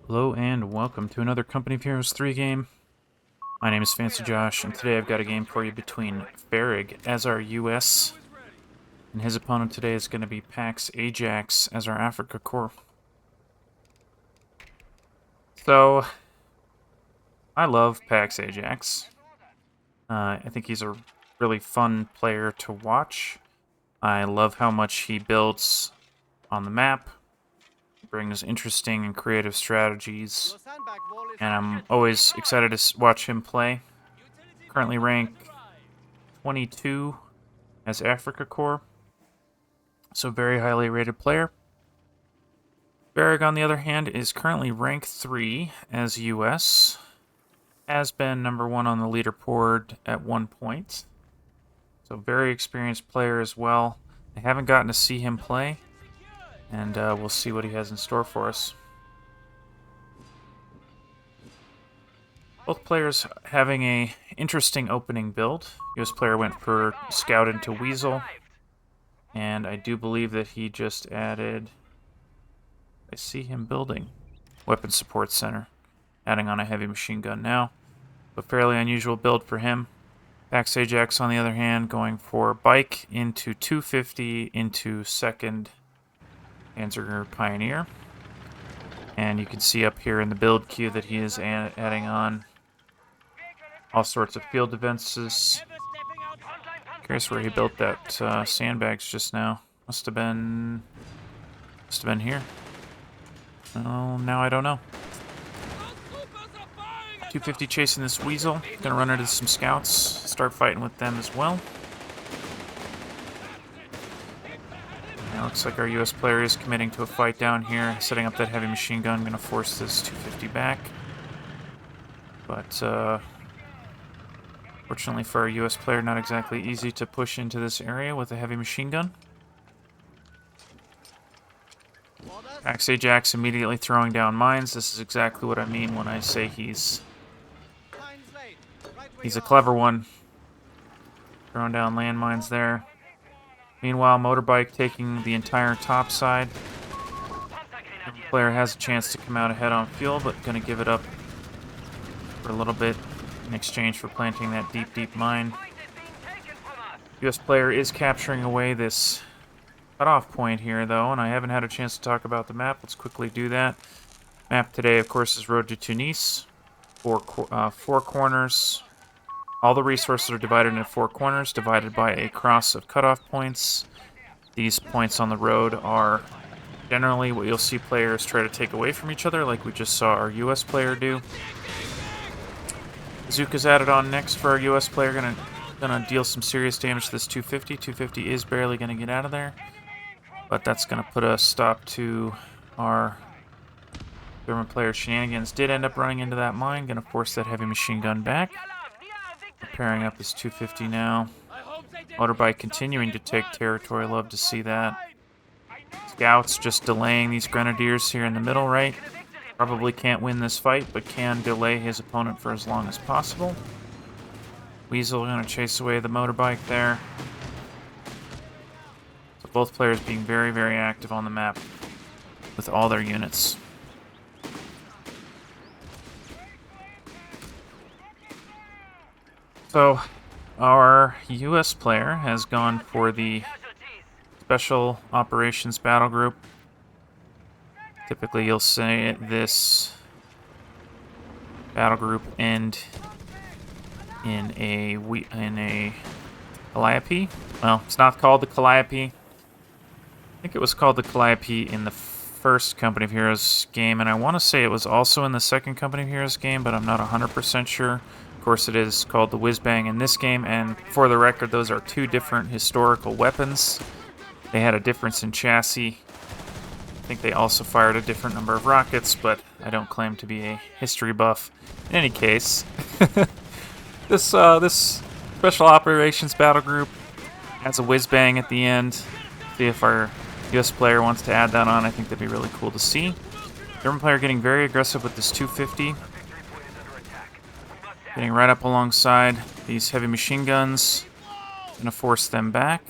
Hello and welcome to another Company of Heroes 3 game. My name is Fancy Josh, and today I've got a game for you between FeriG as our US, and his opponent today is going to be PAX AJAX as our Africa Corps. So, I love PAX AJAX. I think he's a really fun player to watch. I love how much he builds on the map, brings interesting and creative strategies, and I'm always excited to watch him play. Currently rank 22 as Africa Corps, so very highly rated player. FeriG, on the other hand, is currently rank 3 as US, has been number 1 on the leaderboard at one point, so very experienced player as well. I haven't gotten to see him play, and we'll see what he has in store for us. Both players having a interesting opening build. US player went for Scout into Weasel, and I do believe that he just added, I see him building Weapon Support Center, adding on a heavy machine gun now. A fairly unusual build for him. PAX AJAX, on the other hand, going for Bike into 250 into 2nd Panzer Pioneer. And you can see up here in the build queue that he is adding on all sorts of field defenses. Curious where he built that sandbags just now. Must have been here. Oh, now I don't know. 250 chasing this Weasel. Gonna run into some scouts. Start fighting with them as well. Now looks like our US player is committing to a fight down here. Setting up that heavy machine gun. Gonna force this 250 back. But fortunately for our US player, not exactly easy to push into this area with a heavy machine gun. PAX AJAX immediately throwing down mines. This is exactly what I mean when I say he's a clever one. Throwing down landmines there. Meanwhile, Motorbike taking the entire top side. The player has a chance to come out ahead on fuel, but going to give it up for a little bit in exchange for planting that deep mine. US player is capturing away this cutoff point here, though, and I haven't had a chance to talk about the map. Let's quickly do that. Map today, of course, is Road to Tunis. Four corners. All the resources are divided into 4 corners, divided by a cross of cutoff points. These points on the road are generally what you'll see players try to take away from each other, like we just saw our US player do. Bazooka's added on next for our US player, gonna deal some serious damage to this 250. 250 is barely gonna get out of there, but that's gonna put a stop to our German player's shenanigans. Did end up running into that mine, gonna force that heavy machine gun back. Preparing up his 250 now. Motorbike continuing to take territory. Love to see that. Scouts just delaying these grenadiers here in the middle, right? Probably can't win this fight, but can delay his opponent for as long as possible. Weasel going to chase away the Motorbike there. So both players being very, very active on the map with all their units. So, our US player has gone for the Special Operations Battle Group. Typically, you'll see this battle group end in a Calliope. Well, it's not called the Calliope. I think it was called the Calliope in the first Company of Heroes game, and I want to say it was also in the second Company of Heroes game, but I'm not 100% sure. Of course, it is called the Whiz-Bang in this game, and for the record, those are 2 different historical weapons. They had a difference in chassis. I think they also fired a different number of rockets, but I don't claim to be a history buff. In any case, this Special Operations Battle Group has a Whiz-Bang at the end. See if our US player wants to add that on. I think that'd be really cool to see. German player getting very aggressive with this 250. Getting right up alongside these heavy machine guns. Gonna force them back.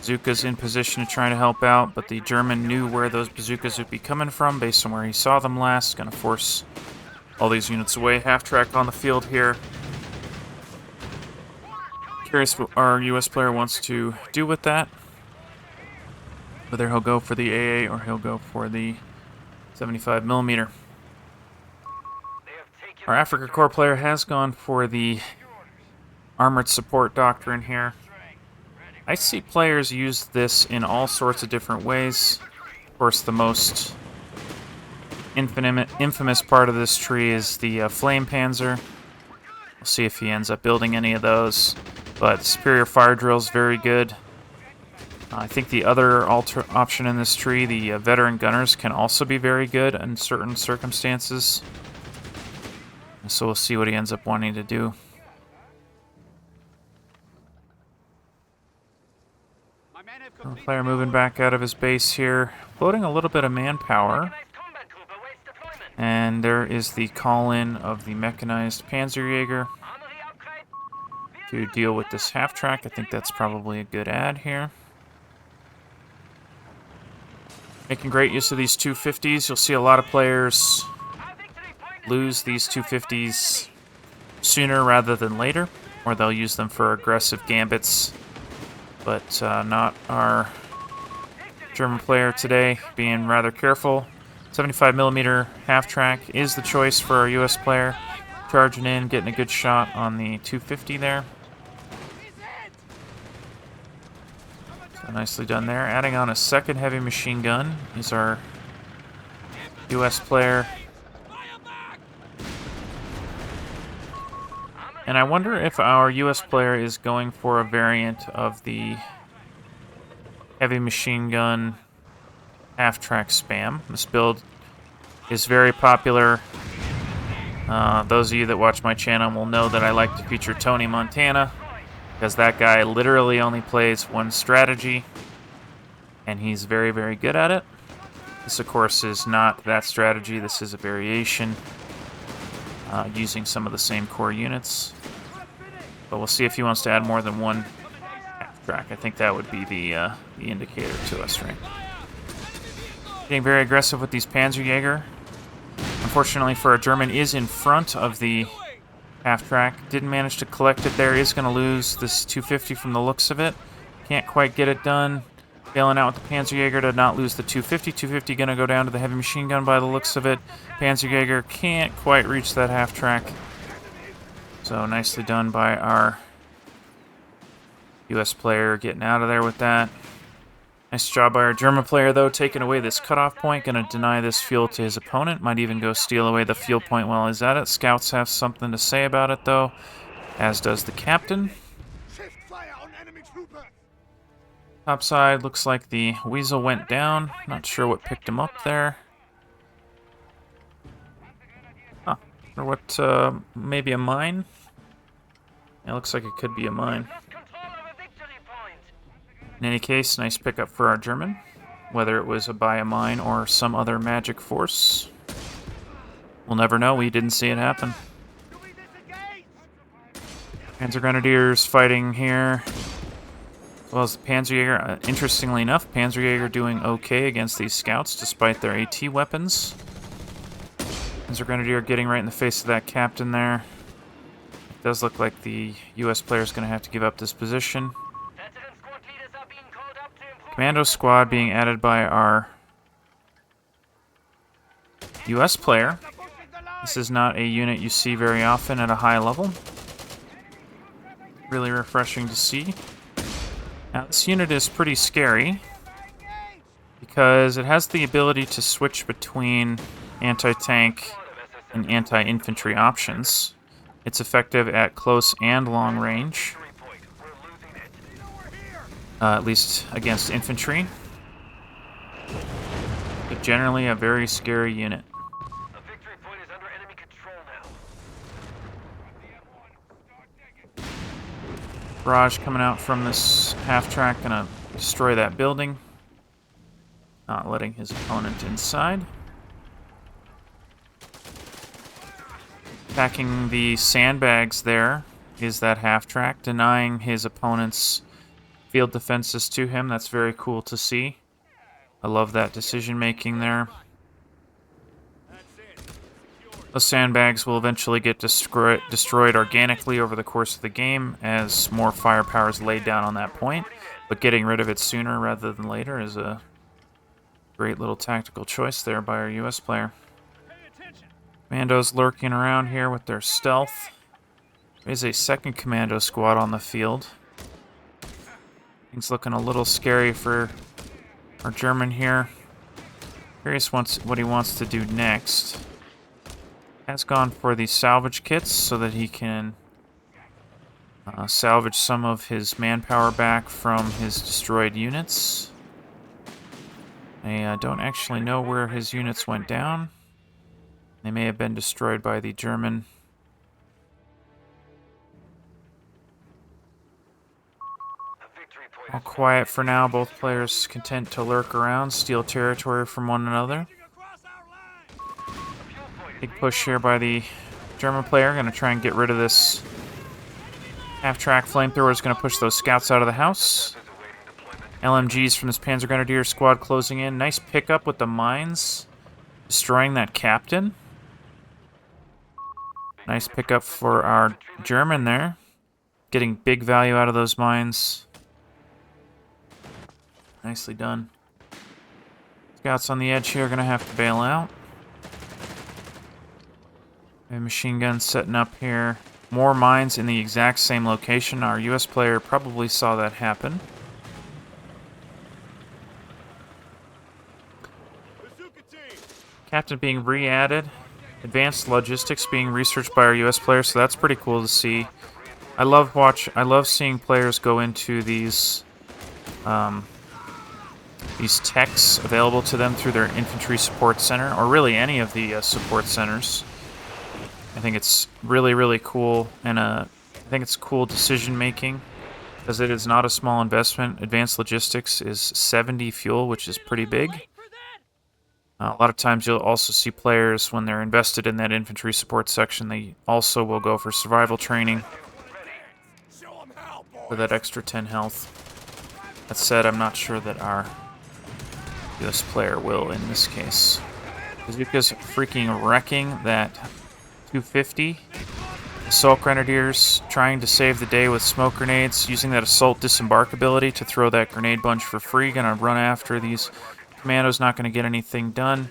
Bazookas in position to try to help out, but the German knew where those bazookas would be coming from based on where he saw them last. Going to force all these units away. Half-track on the field here. Curious what our U.S. player wants to do with that. Whether he'll go for the AA or he'll go for the 75mm. Our Africa Corps player has gone for the armored support doctrine here. I see players use this in all sorts of different ways. Of course, the most infamous part of this tree is the Flame Panzer. We'll see if he ends up building any of those. But Superior Fire Drill is very good. I think the other option in this tree, the Veteran Gunners, can also be very good in certain circumstances. So we'll see what he ends up wanting to do. Player moving back out of his base here, floating a little bit of manpower. And there is the call-in of the mechanized Panzerjäger to deal with this half-track. I think that's probably a good add here. Making great use of these 250s. You'll see a lot of players lose these 250s sooner rather than later, or they'll use them for aggressive gambits. But not our German player today, being rather careful. 75mm half-track is the choice for our U.S. player. Charging in, getting a good shot on the 250 there. So nicely done there. Adding on a second heavy machine gun is our U.S. player. And I wonder if our U.S. player is going for a variant of the heavy machine gun half-track spam. This build is very popular. Those of you that watch my channel will know that I like to feature Tony Montana, because that guy literally only plays one strategy, and he's very, very good at it. This, of course, is not that strategy. This is a variation using some of the same core units. But we'll see if he wants to add more than one half-track. I think that would be the indicator to us, right? Getting very aggressive with these Panzerjäger. Unfortunately for a German, is in front of the half-track. Didn't manage to collect it there. Is going to lose this 250 from the looks of it. Can't quite get it done. Bailing out with the Panzerjäger to not lose the 250. 250 going to go down to the heavy machine gun by the looks of it. Panzerjäger can't quite reach that half-track. So nicely done by our U.S. player getting out of there with that. Nice job by our German player, though, taking away this cutoff point. Going to deny this fuel to his opponent. Might even go steal away the fuel point while he's at it. Scouts have something to say about it, though, as does the captain. Top side, looks like the Weasel went down. Not sure what picked him up there. Huh. Or what, maybe a mine? It looks like it could be a mine. In any case, nice pickup for our German. Whether it was by a mine or some other magic force, we'll never know. We didn't see it happen. Panzer Grenadiers fighting here, as well as the Panzerjäger. Interestingly enough, Panzerjäger doing okay against these scouts despite their AT weapons. Panzer Grenadier getting right in the face of that captain there. It does look like the U.S. player is going to have to give up this position. Commando squad being added by our U.S. player. This is not a unit you see very often at a high level. Really refreshing to see. Now, this unit is pretty scary because it has the ability to switch between anti-tank and anti-infantry options. It's effective at close and long range. At least against infantry. But generally a very scary unit. Barrage coming out from this half-track, gonna destroy that building. Not letting his opponent inside. Attacking the sandbags there is that half-track, denying his opponent's field defenses to him. That's very cool to see. I love that decision making there. Those sandbags will eventually get destroyed organically over the course of the game as more firepower is laid down on that point. But getting rid of it sooner rather than later is a great little tactical choice there by our US player. Commandos lurking around here with their stealth. There's a second commando squad on the field. Things looking a little scary for our German here. Curious what he wants to do next. Has gone for the salvage kits so that he can salvage some of his manpower back from his destroyed units. I don't actually know where his units went down. They may have been destroyed by the German. All quiet for now. Both players content to lurk around, steal territory from one another. Big push here by the German player. Going to try and get rid of this half-track flamethrower. Is going to push those scouts out of the house. LMGs from this Panzer Grenadier squad closing in. Nice pickup with the mines. Destroying that captain. Nice pickup for our German there. Getting big value out of those mines. Nicely done. Scouts on the edge here are going to have to bail out. A machine gun setting up here. More mines in the exact same location. Our US player probably saw that happen. Captain being re-added. Advanced logistics being researched by our US player, so that's pretty cool to see. I love seeing players go into these techs available to them through their infantry support center, or really any of the support centers. I think it's really, really cool, and I think it's cool decision making, because it is not a small investment. Advanced logistics is 70 fuel, which is pretty big. A lot of times you'll also see players, when they're invested in that infantry support section, they also will go for survival training for that extra 10 health. That said, I'm not sure that our US player will in this case. Bazooka's freaking wrecking that 250. Assault Grenadiers trying to save the day with smoke grenades, using that assault disembark ability to throw that grenade bunch for free. Gonna run after these commandos, not gonna get anything done.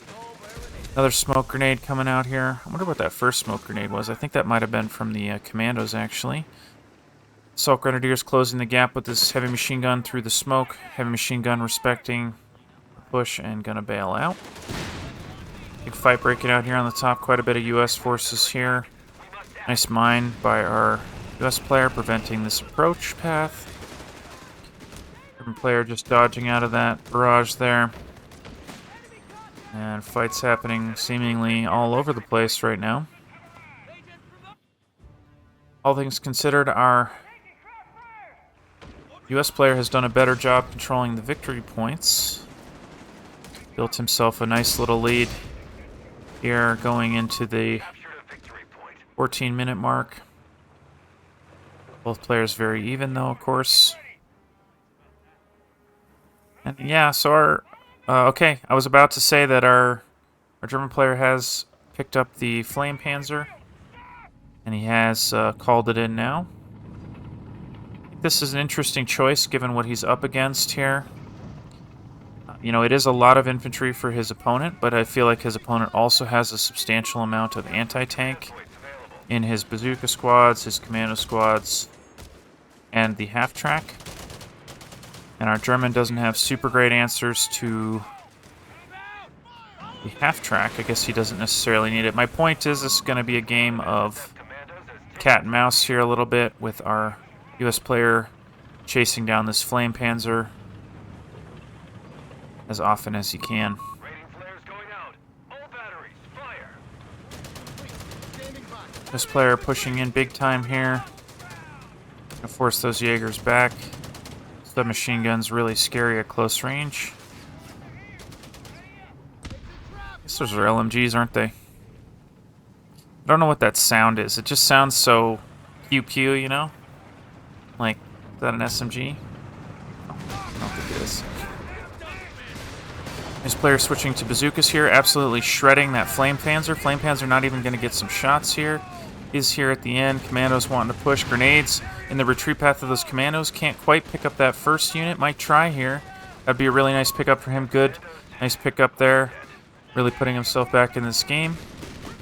Another smoke grenade coming out here. I wonder what that first smoke grenade was. I think that might have been from the commandos, actually. Assault Grenadiers closing the gap with this heavy machine gun through the smoke. Heavy machine gun respecting the push and gonna bail out. Big fight breaking out here on the top. Quite a bit of US forces here. Nice mine by our US player preventing this approach path. German player just dodging out of that barrage there. And fights happening seemingly all over the place right now. All things considered, our US player has done a better job controlling the victory points. Built himself a nice little lead here going into the 14-minute mark. Both players very even, though, of course. And yeah, so our... okay, I was about to say that our German player has picked up the Flame Panzer, and he has called it in now. I think this is an interesting choice given what he's up against here. You know, it is a lot of infantry for his opponent, but I feel like his opponent also has a substantial amount of anti-tank in his bazooka squads, his commando squads, and the half-track. And our German doesn't have super great answers to the half-track. I guess he doesn't necessarily need it. My point is, this is going to be a game of cat and mouse here a little bit, with our US player chasing down this Flame Panzer as often as he can. This player pushing in big time here. Gonna force those Jaegers back. The machine gun's really scary at close range. I guess those are LMGs, aren't they? I don't know what that sound is. It just sounds so pew pew, you know? Like, is that an SMG? this. His player switching to bazookas here, absolutely shredding that Flame Panzer. Flame Panzer not even going to get some shots here. Is here at the end. Commandos wanting to push. Grenades in the retreat path of those commandos. Can't quite pick up that first unit. Might try here. That'd be a really nice pickup for him. Good. Nice pickup there. Really putting himself back in this game.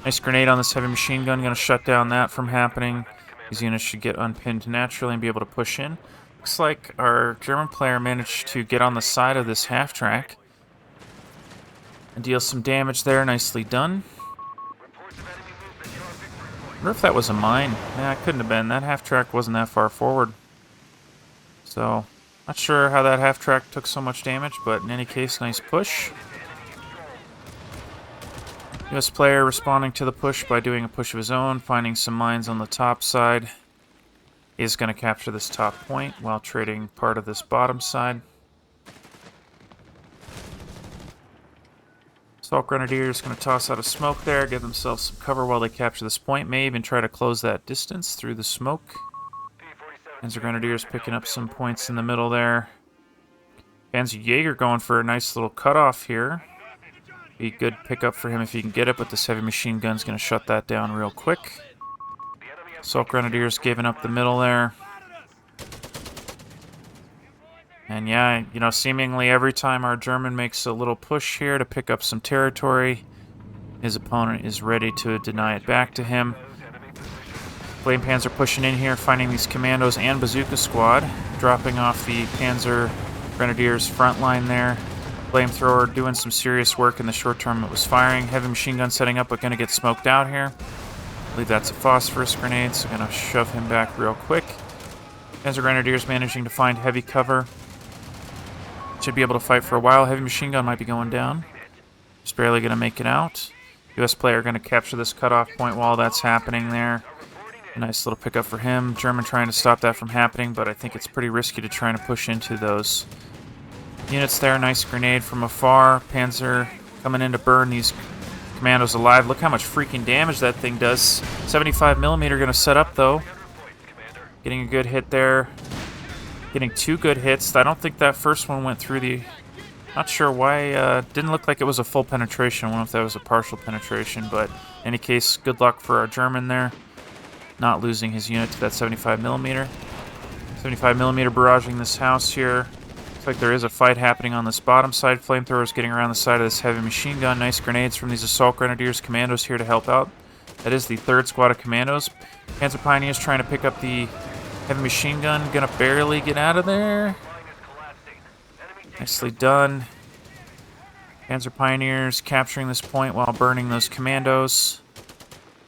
Nice grenade on this heavy machine gun. Going to shut down that from happening. These units should get unpinned naturally and be able to push in. Looks like our German player managed to get on the side of this half-track and deal some damage there. Nicely done. I wonder if that was a mine. Yeah, it couldn't have been. That half-track wasn't that far forward. So, not sure how that half-track took so much damage, but in any case, nice push. US player responding to the push by doing a push of his own, finding some mines on the top side. Is going to capture this top point while trading part of this bottom side. Assault Grenadiers going to toss out a smoke there, give themselves some cover while they capture this point. May even try to close that distance through the smoke. Panzer Grenadiers picking up some points in the middle there. Panzer Jaeger going for a nice little cutoff here. Be a good pickup for him if he can get it, but this heavy machine gun's going to shut that down real quick. Assault Grenadiers giving up the middle there. And yeah, you know, seemingly every time our German makes a little push here to pick up some territory, his opponent is ready to deny it back to him. Flame Panzer pushing in here, finding these commandos and bazooka squad, dropping off the Panzer Grenadiers front line there. Flamethrower doing some serious work in the short term it was firing. Heavy machine gun setting up, but going to get smoked out here. I believe that's a phosphorus grenade, so going to shove him back real quick. Panzer Grenadiers managing to find heavy cover. Should be able to fight for a while. Heavy machine gun might be going down. Just barely going to make it out. US player going to capture this cutoff point while that's happening there. A nice little pickup for him. German trying to stop that from happening, but I think it's pretty risky to try and push into those units there. Nice grenade from afar. Panzer coming in to burn these commandos alive. Look how much freaking damage that thing does. 75mm going to set up, though. Getting a good hit there. Getting two good hits. I don't think that first one went through the... Not sure why. Didn't look like it was a full penetration. I wonder if that was a partial penetration, but in any case, good luck for our German there. Not losing his unit to that 75mm. 75mm barraging this house here. Looks like there is a fight happening on this bottom side. Flamethrowers getting around the side of this heavy machine gun. Nice grenades from these Assault Grenadiers. Commandos here to help out. That is the third squad of commandos. Panzer Pioneers trying to pick up the heavy machine gun. Gonna barely get out of there. Nicely done. Panzer Pioneers capturing this point while burning those commandos.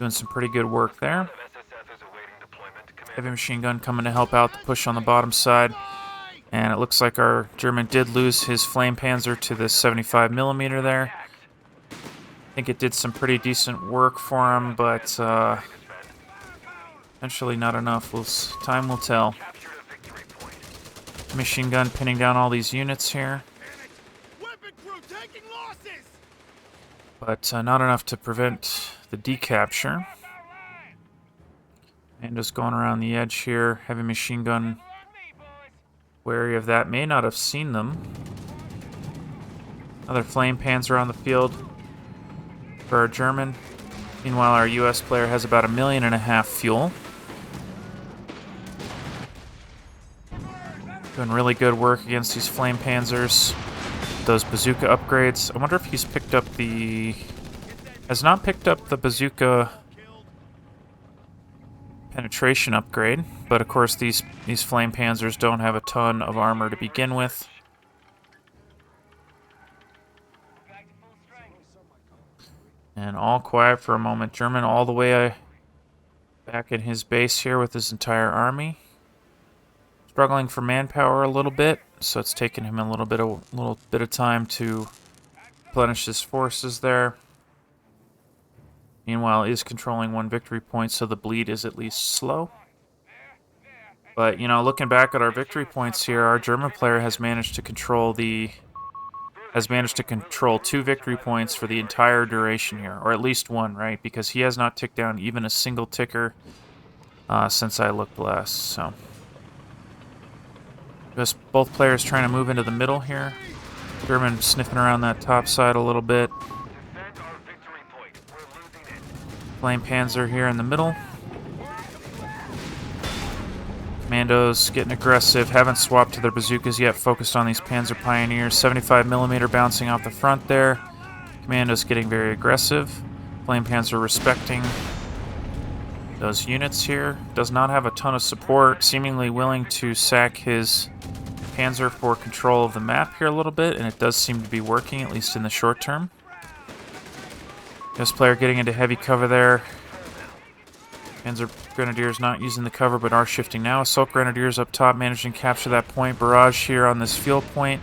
Doing some pretty good work there. Heavy machine gun coming to help out the push on the bottom side. And it looks like our German did lose his Flame Panzer to the 75mm there. I think it did some pretty decent work for him, but eventually not enough. Time will tell. Machine gun pinning down all these units here. But not enough to prevent the decapture. And just going around the edge here. Heavy machine gun wary of that. May not have seen them. Another Flame Panzer on the field for our German. Meanwhile, our US player has about 1.5 million fuel. Doing really good work against these Flame Panzers. Those bazooka upgrades. I wonder if he's picked up the... Has not picked up the bazooka penetration upgrade, but of course these Flame Panzers don't have a ton of armor to begin with. And all quiet for a moment. German all the way back in his base here with his entire army. Struggling for manpower a little bit, so it's taken him a little bit of time to replenish his forces there. Meanwhile, is controlling one victory point, so the bleed is at least slow. But, you know, looking back at our victory points here, our German player has managed to control 2 victory points for the entire duration here, or at least one, right? Because he has not ticked down even a single ticker since I looked last, so... Just both players trying to move into the middle here. German sniffing around that top side a little bit. Flame Panzer here in the middle. Commandos getting aggressive. Haven't swapped to their bazookas yet. Focused on these Panzer Pioneers. 75mm bouncing off the front there. Commandos getting very aggressive. Flame Panzer respecting those units here. Does not have a ton of support. Seemingly willing to sack his Panzer for control of the map here a little bit, and it does seem to be working, at least in the short term. This player getting into heavy cover there. Panzer Grenadiers not using the cover, but are shifting now. Assault Grenadiers up top, managing to capture that point. Barrage here on this field point.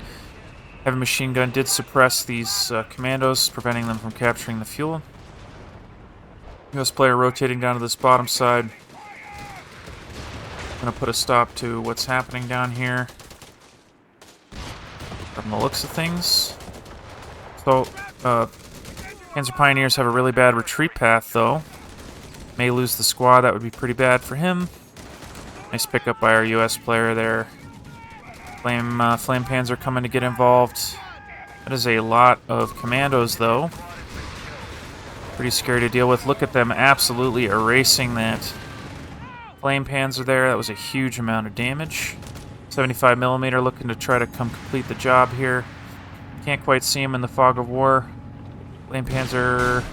Heavy machine gun did suppress these commandos, preventing them from capturing the fuel. US player rotating down to this bottom side. Gonna put a stop to what's happening down here. From the looks of things. So, Panzer Pioneers have a really bad retreat path, though. May lose the squad. That would be pretty bad for him. Nice pickup by our US player there. Flame Panzer coming to get involved. That is a lot of commandos, though. Pretty scary to deal with. Look at them absolutely erasing that Flame Panzer there. That was a huge amount of damage. 75mm looking to try to complete the job here. Can't quite see him in the fog of war. Flame Panzer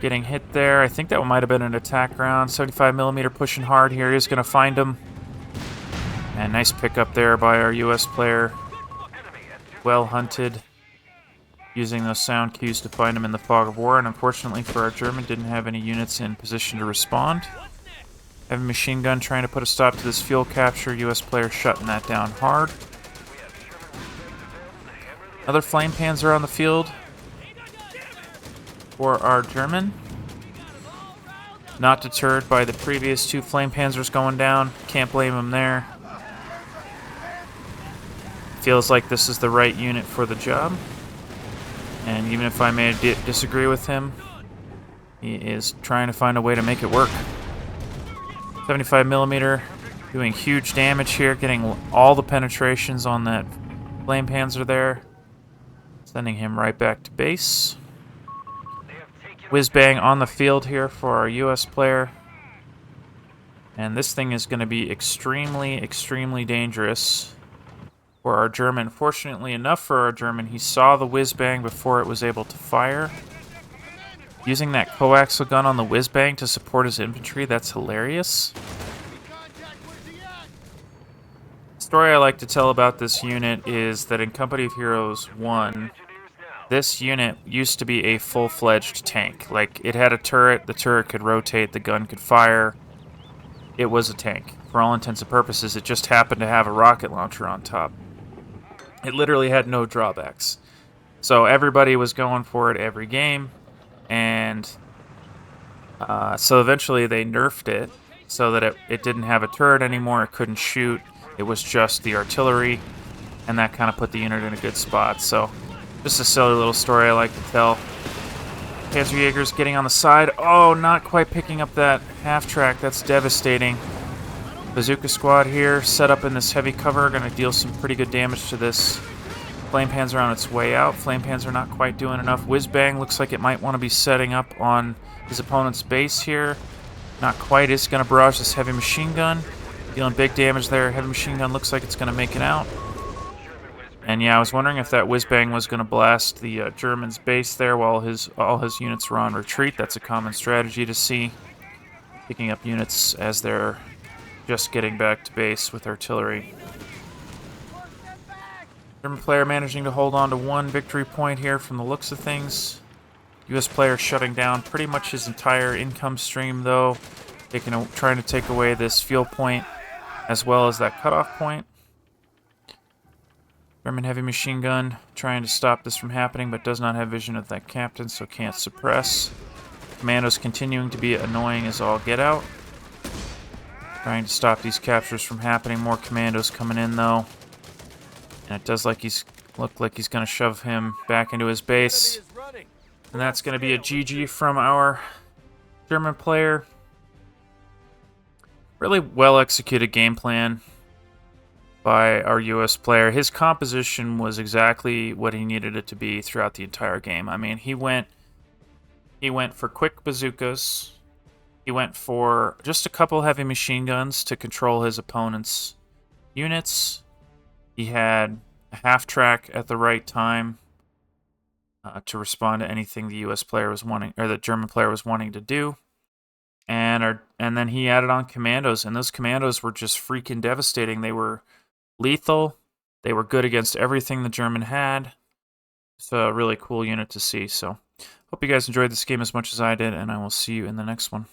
getting hit there. I think that might have been an attack round. 75mm pushing hard here. He's going to find him. And nice pickup there by our US player. Well hunted. Using those sound cues to find him in the fog of war. And unfortunately for our German, didn't have any units in position to respond. Heavy machine gun trying to put a stop to this fuel capture. US player shutting that down hard. Another Flame Panzer on the field for our German. Not deterred by the previous two Flame Panzers going down. Can't blame him there. Feels like this is the right unit for the job. And even if I may disagree with him, he is trying to find a way to make it work. 75mm doing huge damage here, getting all the penetrations on that Flame Panzer there. Sending him right back to base. Whiz-bang on the field here for our US player. And this thing is going to be extremely, extremely dangerous for our German. Fortunately enough for our German, he saw the whiz-bang before it was able to fire. Using that coaxial gun on the whiz-bang to support his infantry, that's hilarious. The story I like to tell about this unit is that in Company of Heroes 1, this unit used to be a full-fledged tank. Like, it had a turret, the turret could rotate, the gun could fire. It was a tank. For all intents and purposes, it just happened to have a rocket launcher on top. It literally had no drawbacks. So everybody was going for it every game. And so eventually they nerfed it so that it didn't have a turret anymore, it couldn't shoot, it was just the artillery, and that kind of put the unit in a good spot. So just a silly little story I like to tell. Panzerjäger's getting on the side. Oh, not quite picking up that half-track, that's devastating. Bazooka squad here, set up in this heavy cover, going to deal some pretty good damage to this Flame Panzer on its way out. Flame Panzer not quite doing enough. Whiz-bang looks like it might want to be setting up on his opponent's base here. Not quite. Is going to barrage this heavy machine gun. Dealing big damage there. Heavy machine gun looks like it's going to make it out. And yeah, I was wondering if that whiz-bang was going to blast the German's base there while all his units were on retreat. That's a common strategy to see. Picking up units as they're just getting back to base with artillery. German player managing to hold on to one victory point here from the looks of things. US player shutting down pretty much his entire income stream, though, trying to take away this fuel point as well as that cutoff point. German heavy machine gun trying to stop this from happening, but does not have vision of that captain, so can't suppress. Commandos continuing to be annoying as all get out. Trying to stop these captures from happening. More commandos coming in, though. And it does look like he's going to shove him back into his base. And that's going to be a GG from our German player. Really well-executed game plan by our U.S. player. His composition was exactly what he needed it to be throughout the entire game. I mean, he went for quick bazookas. He went for just a couple heavy machine guns to control his opponent's units. He had a half-track at the right time to respond to anything the U.S. player was wanting, or the German player was wanting to do. And then he added on commandos, and those commandos were just freaking devastating. They were lethal. They were good against everything the German had. It's a really cool unit to see. So, hope you guys enjoyed this game as much as I did, and I will see you in the next one.